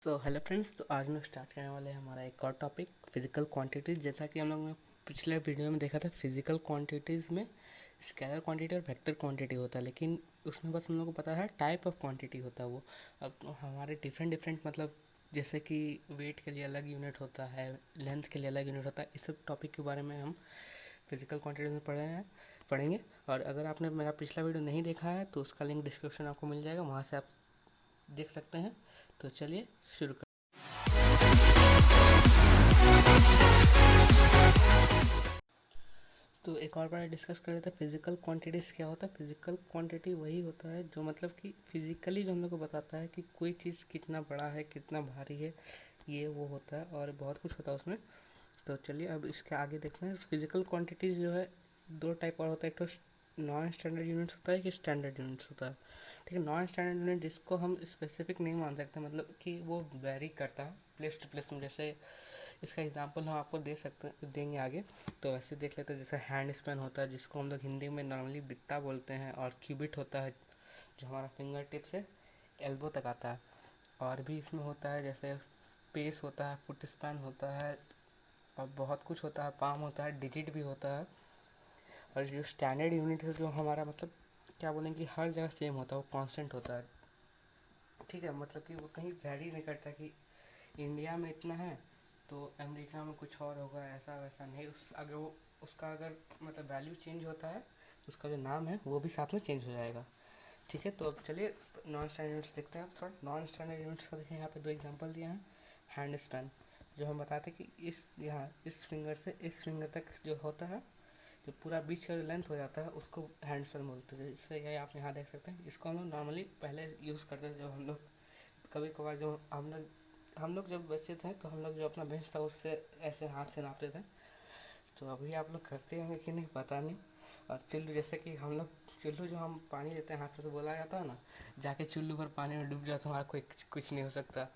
Hello friends, तो आज हम लोग स्टार्ट करने वाले हैं हमारा एक और टॉपिक फिजिकल क्वांटिटीज़। जैसा कि हम लोग ने पिछले वीडियो में देखा था, फिजिकल क्वांटिटीज़ में स्केलर क्वांटिटी और वेक्टर क्वांटिटी होता है, लेकिन उसमें बस हम लोग को पता है टाइप ऑफ क्वांटिटी होता है वो। अब तो हमारे डिफरेंट डिफरेंट मतलब जैसे कि वेट के लिए अलग यूनिट होता है, लेंथ के लिए अलग यूनिट होता है। इस सब टॉपिक के बारे में हम फिजिकल क्वांटिटीज़ में पढ़ेंगे। और अगर आपने मेरा पिछला वीडियो नहीं देखा है तो उसका लिंक डिस्क्रिप्शन आपको मिल जाएगा, वहाँ से आप देख सकते हैं। तो चलिए शुरू कर। तो एक और बार डिस्कस कर रहे थे फिजिकल क्वांटिटीज़ क्या होता है। फिजिकल क्वांटिटी वही होता है जो मतलब कि फिजिकली जो हम लोग को बताता है कि कोई चीज़ कितना बड़ा है, कितना भारी है, ये वो होता है और बहुत कुछ होता है उसमें। तो चलिए अब इसके आगे देखते हैं। फिजिकल क्वांटिटीज़ जो है दो टाइप और होता है, एक तो नॉन स्टैंडर्ड यूनिट्स होता है, कि स्टैंडर्ड यूनिट्स होता है। ठीक है, नॉन स्टैंडर्ड यूनिट जिसको हम स्पेसिफिक नहीं मान सकते, मतलब कि वो वेरी करता है प्लेस टू प्लेस में। जैसे इसका एग्जांपल हम आपको देंगे आगे। तो वैसे देख लेते हैं, जैसे हैंड स्पैन होता है जिसको हम लोग हिंदी में नॉर्मली बित्ता बोलते हैं, और क्यूबिट होता है जो हमारा फिंगर टिप से एल्बो तक आता है। और भी इसमें होता है जैसे पेस होता है, फुट स्पैन होता है, और बहुत कुछ होता है, पाम होता है, डिजिट भी होता है। और जो स्टैंडर्ड यूनिट है जो हमारा मतलब क्या बोलेंगे, हर जगह सेम होता है, वो कांस्टेंट होता है। ठीक है, मतलब कि वो कहीं वैरी नहीं करता कि इंडिया में इतना है तो अमेरिका में कुछ और होगा, ऐसा वैसा नहीं। उस अगर वो उसका अगर मतलब वैल्यू चेंज होता है, उसका जो नाम है वो भी साथ में चेंज हो जाएगा। ठीक है, तो अब चलिए नॉन स्टैंडर्ड यूनिट्स देखते हैं। थोड़ा नॉन स्टैंडर्ड यूनिट्स का देखिए, यहाँ पे दो एग्जांपल दिए हैं। हैंड स्पैन, जो हम बताते हैं कि इस फिंगर से इस फिंगर तक जो होता है, जो पूरा बीच का जो लेंथ हो जाता है, उसको हैंड स्पैन बोलते हैं। जैसे ये आप यहाँ देख सकते हैं, इसको हम लोग नॉर्मली पहले यूज़ करते थे जब हम लोग कभी कभार जो हम लोग जब बच्चे थे तो हम लोग जो अपना बेंच था उससे ऐसे हाथ से नापते थे। तो अभी आप लोग करते होंगे कि नहीं पता नहीं। और चुल्लू, जैसे कि हम लोग चुल्लू जो हम पानी लेते हैं हाथ से, तो बोला जाता है ना, जाके चुल्लू पर पानी में डूब जाओ तुम्हारा कोई कुछ नहीं हो सकता।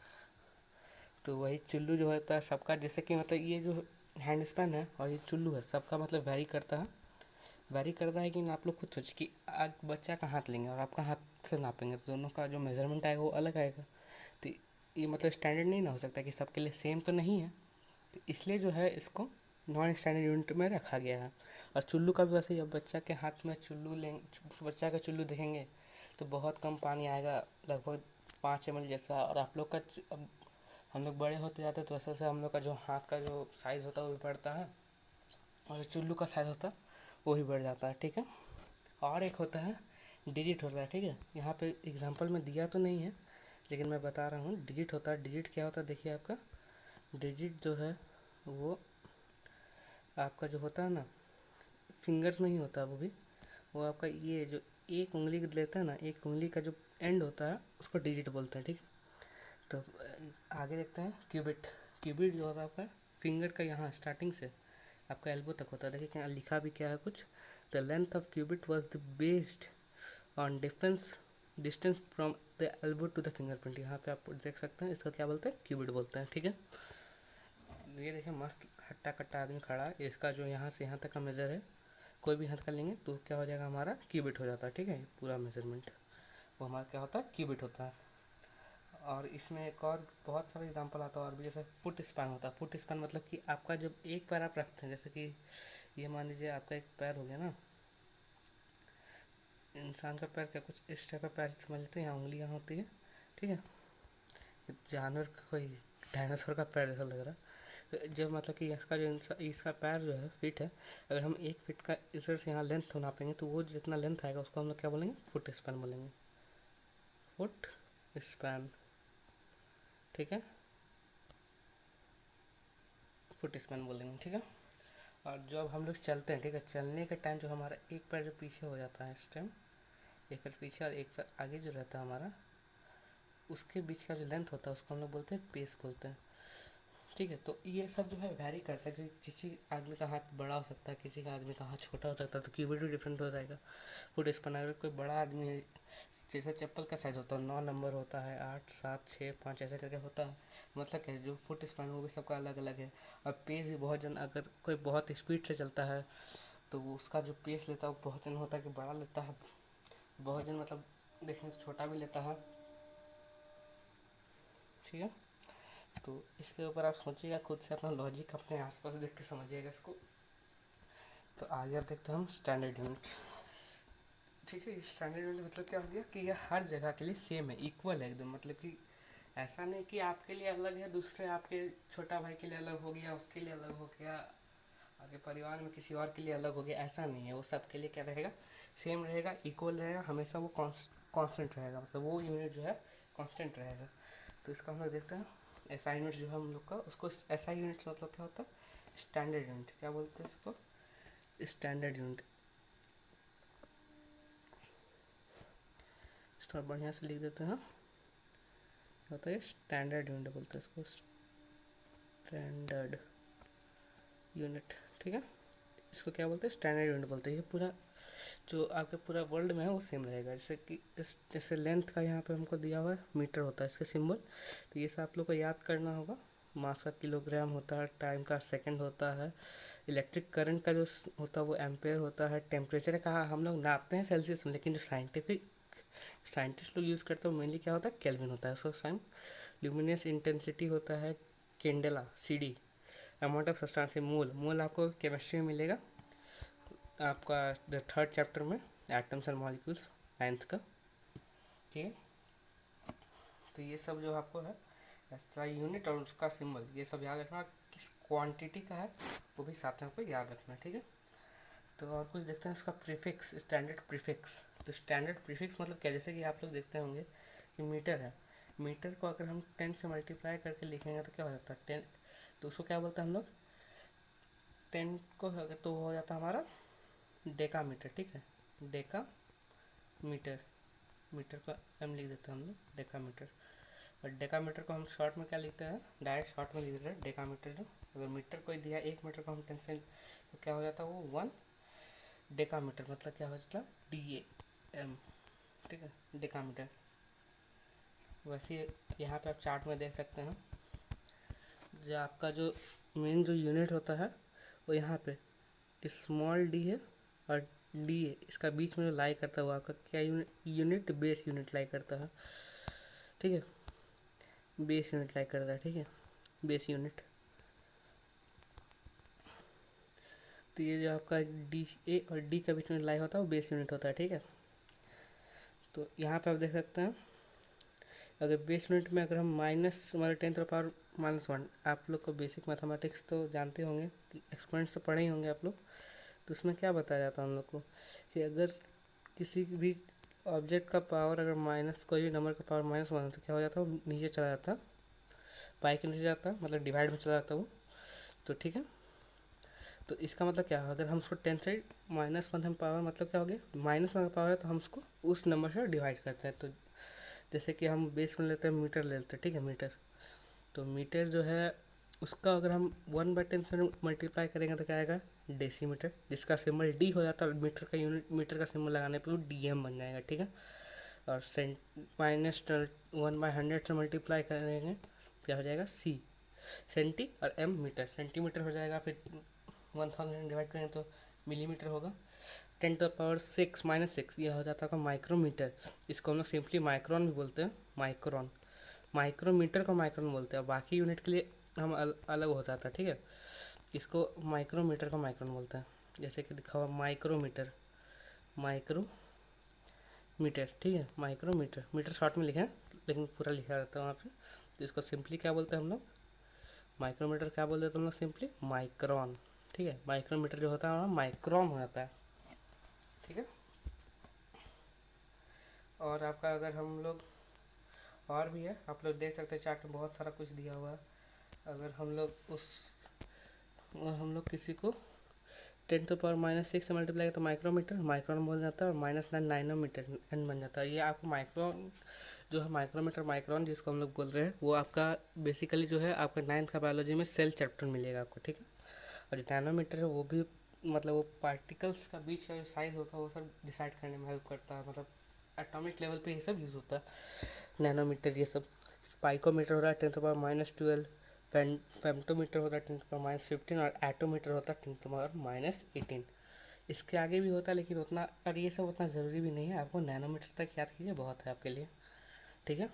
तो वही चुल्लू जो होता है सबका, जैसे कि मतलब ये जो हैंड स्पैन है और ये चुल्लू है, सबका मतलब वैरी करता है। कि आप लोग खुद सोचिए कि आज बच्चा का हाथ लेंगे और आपका हाथ से नापेंगे तो दोनों का जो मेजरमेंट आएगा वो अलग आएगा। तो ये मतलब स्टैंडर्ड नहीं ना हो सकता कि सबके लिए सेम तो नहीं है। तो इसलिए जो है इसको नॉन स्टैंडर्ड यूनिट में रखा गया है। और चुल्लू का भी वैसे ही, जब बच्चा के हाथ में चुल्लू लेंगे, बच्चा का चुल्लू देखेंगे तो बहुत कम पानी आएगा, लगभग 5 ml जैसा। और आप लोग का अब हम लोग बड़े होते जाते हैं तो वैसे वैसे हम लोग का जो हाथ का जो साइज़ होता है वो भी बढ़ता है, और जो चुल्लू का साइज़ होता है वो भी बढ़ जाता है। ठीक है, और एक होता है डिजिट होता है। ठीक है, यहाँ पे एग्जांपल में दिया तो नहीं है लेकिन मैं बता रहा हूँ, डिजिट होता है। डिजिट क्या होता है देखिए, आपका डिजिट जो है वो आपका जो होता है ना, फिंगर्स में ही होता है वो भी। वो आपका ये जो एक उंगली लेता है ना, एक उंगली का जो एंड होता है उसको डिजिट बोलते हैं। ठीक है, तो आगे देखते हैं क्यूबिट। क्यूबिट जो होता है आपका फिंगर का यहाँ स्टार्टिंग से आपका एल्बो तक होता है। देखिए क्या लिखा भी क्या है कुछ, the length of cubit was the based on difference distance from the elbow to the finger print. यहाँ पे आप देख सकते हैं, इसका क्या बोलते हैं, क्यूबिट बोलते हैं। ठीक है, ये देखिए मस्त हट्टा कट्टा आदमी खड़ा है, इसका जो यहाँ से यहाँ तक का मेजर है, कोई भी हाथ का लेंगे तो क्या हो जाएगा, हमारा क्यूबिट हो जाता है। ठीक है, पूरा मेजरमेंट वो हमारा क्या होता है, क्यूबिट होता है। और इसमें एक और बहुत सारे एग्जांपल आता है और भी, जैसे फुट स्पैन होता है। फुट स्पैन मतलब कि आपका जब एक पैर आप रखते हैं, जैसे कि ये मान लीजिए आपका एक पैर हो गया ना, इंसान का पैर क्या कुछ इस टाइप का पैर समझ लेते हैं, यहाँ उंगली यहाँ होती है। ठीक है, जानवर का कोई डायनासोर का पैर जैसा लग रहा है। तो जब मतलब कि इसका जो इसका पैर जो है फिट है, अगर हम 1 फीट का इधर से यहाँ लेंथ नापेंगे तो वो जितना लेंथ आएगा उसको हम लोग क्या बोलेंगे, फुट स्पैन बोलेंगे, फुट स्पैन। ठीक है, फुट स्पैन बोलेंगे। ठीक है, और जब हम लोग चलते हैं, ठीक है, चलने के टाइम जो हमारा एक पैर जो पीछे हो जाता है इस टाइम, एक पैर पीछे और एक पैर आगे जो रहता है हमारा, उसके बीच का जो लेंथ होता है उसको हम लोग बोलते हैं पेस बोलते हैं। ठीक है, तो ये सब जो है वैरी करता है कि किसी आदमी का हाथ बड़ा हो सकता है, किसी का आदमी का हाथ छोटा हो सकता है, तो कीबोर्ड भी डिफरेंट हो जाएगा। फुट स्पैन अगर कोई बड़ा आदमी है, जैसे चप्पल का साइज़ होता है 9 नंबर होता है, 8 7 6 5 ऐसे करके होता है, मतलब क्या जो फुट स्पैन वो भी सबका अलग अलग है। और पेस भी बहुत जन, अगर कोई बहुत स्पीड से चलता है तो वो उसका जो पेस लेता है वो बहुत जन होता है कि बड़ा लेता है, बहुत जन मतलब देखने से छोटा भी लेता है। ठीक है, तो इसके ऊपर आप सोचिएगा खुद से, अपना लॉजिक अपने आसपास देख के समझिएगा इसको। तो आगे आप देखते हैं हम स्टैंडर्ड यूनिट्स। ठीक है, स्टैंडर्ड यूनिट मतलब क्या हो गया कि ये हर जगह के लिए सेम है, इक्वल है एकदम। मतलब कि ऐसा नहीं कि आपके लिए अलग है, दूसरे आपके छोटा भाई के लिए अलग हो गया, उसके लिए अलग हो गया, आगे परिवार में किसी और के लिए अलग हो गया, ऐसा नहीं है। वो सबके लिए क्या रहेगा, सेम रहेगा, इक्वल रहेगा, हमेशा वो कांस्टेंट रहेगा, मतलब वो यूनिट जो है कांस्टेंट रहेगा। तो इसका हम लोग देखते हैं एसआई यूनिट जो है हम लोग का, उसको एसआई यूनिट मतलब क्या होता है, स्टैंडर्ड यूनिट। क्या बोलते हैं इसको, स्टैंडर्ड यूनिट। थोड़ा बढ़िया से लिख देते हैं, होता है स्टैंडर्ड यूनिट बोलते हैं इसको, स्टैंडर्ड यूनिट। ठीक है, इसको क्या बोलते हैं, स्टैंडर्ड यूनिट बोलते हैं। ये पूरा जो आपके पूरा वर्ल्ड में है वो सेम रहेगा। जैसे कि जैसे लेंथ का यहाँ पे हमको दिया हुआ है, मीटर होता है इसका सिंबल, तो ये सब आप लोग को याद करना होगा। मास का किलोग्राम होता है, टाइम का सेकंड होता है, इलेक्ट्रिक करंट का जो होता है वो एम्पेयर होता है, टेम्परेचर का हम लोग नापते हैं सेल्सियस में, लेकिन जो साइंटिस्ट लोग यूज़ करते हैं मेनली क्या होता है, केल्विन होता है उसका साइन। ल्यूमिनस इंटेंसिटी होता है candela, CD। Amount of substance, mole आपको केमिस्ट्री में मिलेगा आपका थर्ड चैप्टर में, एटम्स एंड मॉलिक्यूल्स, 9th का। ठीक है, तो ये सब जो आपको है ऐसा यूनिट और उसका सिंबल, ये सब याद रखना। किस क्वांटिटी का है वो भी साथ में आपको याद रखना। ठीक है, तो और कुछ देखते हैं इसका प्रीफिक्स, स्टैंडर्ड प्रीफिक्स। तो स्टैंडर्ड प्रीफिक्स मतलब क्या, जैसे कि आप लोग देखते होंगे कि मीटर है, मीटर को अगर हम 10 से मल्टीप्लाई करके लिखेंगे तो क्या हो जाता है 10, तो उसको क्या बोलते हैं हम लोग, 10 को अगर तो हो जाता है हमारा डेका मीटर। ठीक है, डेका मीटर, मीटर का एम लिख देते हैं हम लोग डेका मीटर। और डेका मीटर को हम शॉर्ट में क्या लिखते हैं, डायरेक्ट शॉर्ट में लिख देते हैं डेका मीटर। जो अगर मीटर कोई दिया 1 मीटर को हम 10 से, तो क्या हो जाता है वो 1 डेका मीटर, मतलब क्या हो जाता है DAM। ठीक है, डेका मीटर। वैसे यहाँ पे आप चार्ट में देख सकते हैं, जो आपका जो मेन जो यूनिट होता है वो यहाँ पे स्मॉल d है, और डी है, इसका बीच में जो लाई करता है वो आपका क्या यूनिट बेस यूनिट लाई करता है। ठीक है, बेस यूनिट लाई करता है। ठीक है, बेस यूनिट। तो ये जो आपका DA और D के बीच में लाई होता है वो बेस यूनिट होता है। ठीक है, तो यहाँ पे आप देख सकते हैं अगर बेस यूनिट में अगर हम माइनस हमारे 10⁻⁻1, आप लोग को बेसिक मैथमेटिक्स तो जानते होंगे, एक्सपेरिमेंट्स तो पढ़े ही होंगे आप लोग। तो उसमें क्या बताया जाता है हम लोग को कि अगर किसी भी ऑब्जेक्ट का पावर अगर माइनस, कोई भी नंबर का पावर -1 तो क्या हो जाता है वो नीचे चला जाता है, पाई के नीचे जाता है, मतलब डिवाइड में चला जाता है वो। तो ठीक है, तो इसका मतलब क्या है, अगर हम उसको 10 से -1 हम पावर, मतलब क्या हो गया -1 का पावर है, तो हम उसको उस नंबर से डिवाइड करते हैं। तो जैसे कि हम बेस में लेते हैं मीटर ले लेते हैं। ठीक है, मीटर, तो मीटर जो है उसका अगर हम 1/10 से मल्टीप्लाई करेंगे तो क्या आएगा डेसीमीटर, जिसका सिंबल D हो जाता है, और मीटर का यूनिट, मीटर का सिंबल लगाने पे वो DM बन जाएगा। ठीक है, और -1/100 से मल्टीप्लाई करेंगे क्या हो जाएगा C, सेंटी, और M मीटर, सेंटीमीटर हो जाएगा। फिर 1000 डिवाइड करेंगे तो मिलीमीटर होगा। 10⁻6 -6 ये हो जाता है माइक्रोमीटर। इसको हम लोग सिंपली माइक्रोन भी बोलते हैं, माइक्रोन। माइक्रोमीटर को माइक्रोन बोलते हैं, बाकी यूनिट के लिए हम अलग हो जाता है। ठीक है, इसको माइक्रोमीटर को माइक्रोन बोलते हैं। जैसे कि लिखा हुआ माइक्रोमीटर, माइक्रोमीटर। ठीक है, माइक्रोमीटर, मीटर शॉर्ट में लिखे हैं लेकिन पूरा लिखा रहता है वहाँ पे। तो इसको सिंपली क्या बोलते हैं हम लोग, माइक्रोमीटर क्या बोलते हैं हम लोग, सिंपली माइक्रोन। ठीक है, माइक्रोमीटर जो होता है वहाँ माइक्रोन हो जाता है। ठीक है, और आपका अगर हम लोग और भी है, आप लोग देख सकते हैं चार्ट में बहुत सारा कुछ दिया हुआ है। अगर हम लोग किसी को 10⁻⁻6 से मल्टीप्लाई तो माइक्रोमीटर, माइक्रोन बोल जाता है, और -9 नाइनोमीटर एन बन जाता है। ये आपको माइक्रोन जो है, माइक्रोमीटर माइक्रोन जिसको हम लोग बोल रहे हैं, वो आपका बेसिकली जो है आपका 9th का बायोलॉजी में सेल चैप्टर मिलेगा आपको। ठीक है, और जो नैनोमीटर है वो भी मतलब वो पार्टिकल्स का बीच का जो साइज़ होता है वो सब डिसाइड करने में हेल्प करता है, मतलब एटॉमिक लेवल पे ये सब यूज़ होता है, नैनोमीटर ये सब। पाइकोमीटर हो रहा है 10⁻12, फेम्टोमीटर होता है 10⁻15, और एटोमीटर होता है 10⁻18। इसके आगे भी होता है लेकिन उतना, और ये सब उतना ज़रूरी भी नहीं है, आपको नैनोमीटर तक याद कीजिए बहुत है आपके लिए। ठीक है,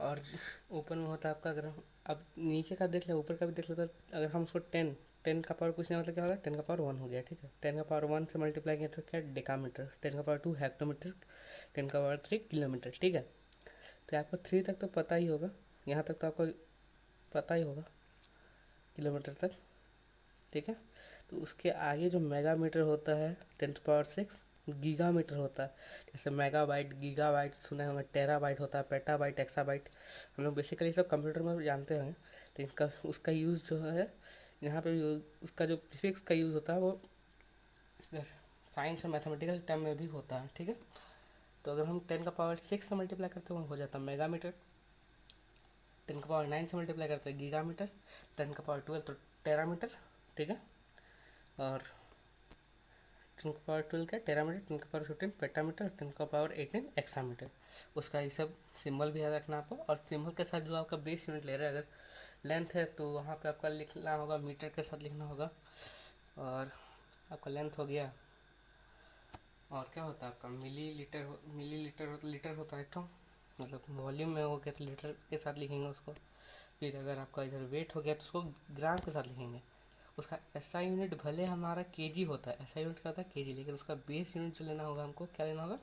और ऊपर में होता है आपका, अगर हम अब नीचे का देख ले ऊपर का भी देख लो, तो अगर हम उसको टेन, टेन का पावर पूछने मतलब क्या होगा, 10 का पावर 1 हो गया, ठीक है। 10 का पावर 1 से मल्टीप्लाई किया तो क्या, डेकामीटर। 10 का पावर 2 हेक्टोमीटर। 10 का पावर 3 किलोमीटर, ठीक है। तो आपको 3 तक तो पता ही होगा, यहाँ तक तो आपको पता ही होगा, किलोमीटर तक, ठीक है। तो उसके आगे जो मेगामीटर होता है, 10 की पावर 6 गीगामीटर होता है। जैसे मेगाबाइट, गीगाबाइट सुना होगा, टेराबाइट होता है, पेटाबाइट, एक्साबाइट। हम लोग बेसिकली सब कंप्यूटर में जानते हैं, तो इनका उसका यूज़ जो है यहाँ पे उसका जो प्रीफिक्स का यूज़ होता है वो साइंस और मैथमेटिकल टर्म में भी होता है, ठीक है। तो अगर हम 10 का पावर 6 से मल्टीप्लाई करते हैं वो हो जाता है मेगामीटर। 10 का पावर 9 से मल्टीप्लाई करते हैं गीगामीटर। 10 का पावर 12 तो टेरामीटर, ठीक है। और 10 का पावर 12 क्या, टेरामीटर। 10 का पावर 15 पेटामीटर। 10 का पावर 18 एक्सामीटर। उसका ये सब सिंबल भी याद रखना आपको। और सिंबल के साथ जो आपका बेस यूनिट ले रहा है, अगर लेंथ है तो वहाँ पे आपका लिखना होगा, मीटर के साथ लिखना होगा। और आपका लेंथ हो गया, और क्या होता है आपका मिली लीटर, लीटर होता है एक तो, मतलब वॉल्यूम में हो गया तो लीटर के साथ लिखेंगे उसको। फिर अगर आपका इधर वेट हो गया तो उसको ग्राम के साथ लिखेंगे। उसका एसआई यूनिट भले हमारा केजी होता है, एसआई यूनिट क्या होता है केजी, लेकिन उसका बेस यूनिट जो लेना होगा हमको, क्या लेना होगा,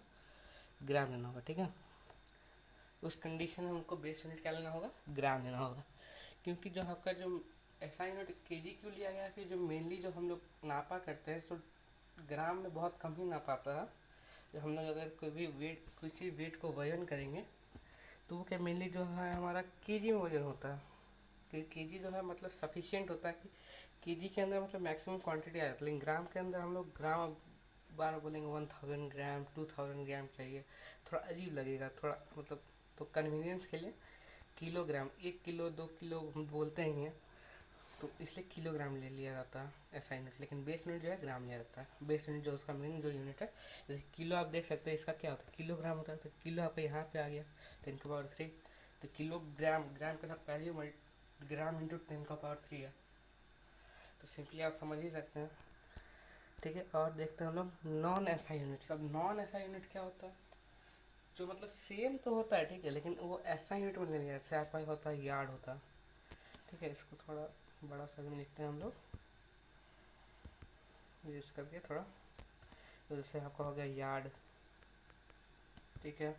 ग्राम लेना होगा, ठीक है। उस कंडीशन में हमको बेस यूनिट क्या लेना होगा, ग्राम लेना होगा। क्योंकि जो आपका जो एसआई यूनिट केजी क्यों लिया गया कि जो मेनली जो हम लोग नापा करते हैं तो ग्राम में बहुत कम ही नापा आता है। जब हम लोग अगर कोई भी वेट, किसी वेट को वजन करेंगे तो वो क्या मेनली जो है हमारा केजी में वजन होता है। केजी जो है मतलब सफिशिएंट होता है कि केजी के अंदर मतलब मैक्सिमम क्वांटिटी आ जाती है। लेकिन ग्राम के अंदर हम लोग ग्राम बार बोलेंगे 1000 ग्राम 2000 ग्राम चाहिए, थोड़ा अजीब लगेगा, थोड़ा मतलब, तो कन्वीनियंस के लिए किलोग्राम, 1 किलो 2 किलो हम बोलते ही हैं, तो इसलिए किलोग्राम ले लिया जाता है ऐसा यूनिट। लेकिन बेस यूनिट जो है ग्राम लिया जाता है। बेस यूनिट जो उसका मेन जो यूनिट है, जैसे किलो आप देख सकते हैं, इसका क्या होता है, किलोग्राम होता है। तो किलो आपका यहाँ पे आ गया 10 की पावर 3, तो किलोग्राम, ग्राम के साथ पहले ग्राम इंटू 10 की पावर 3 है। तो सिंपली आप समझ ही सकते हैं, ठीक है। और देखते हैं हम लोग नॉन एसआई यूनिट्स। अब नॉन एसआई यूनिट क्या होता है, जो मतलब सेम तो होता है, ठीक है, लेकिन वो ऐसा यूनिट में ले लिया, जैसे आपका होता है यार्ड होता है, ठीक है। इसको थोड़ा बड़ा साइज में लिखते हैं हम लोग, यूज करके थोड़ा। तो जैसे आपका हो गया यार्ड, ठीक है,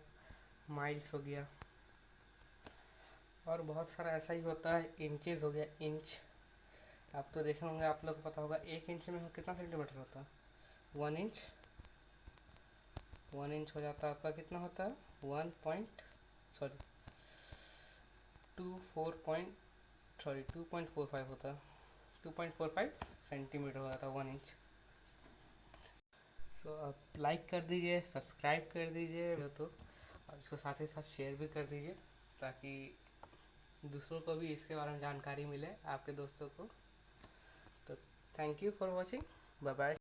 माइल्स हो गया, और बहुत सारा ऐसा ही होता है। इंचेस हो गया, इंच। आप तो देखे होंगे, आप लोग को पता होगा 1 इंच में कितना सेंटीमीटर होता है, 1 इंच। 1 इंच हो जाता है आपका, कितना होता है, 1 पॉइंट, सॉरी 2.45 होता है, 2.45 सेंटीमीटर हो जाता है 1 इंच। सो आप लाइक कर दीजिए, सब्सक्राइब कर दीजिए तो, और इसको साथ ही साथ शेयर भी कर दीजिए, ताकि दूसरों को भी इसके बारे में जानकारी मिले, आपके दोस्तों को। तो thank you for watching, bye bye.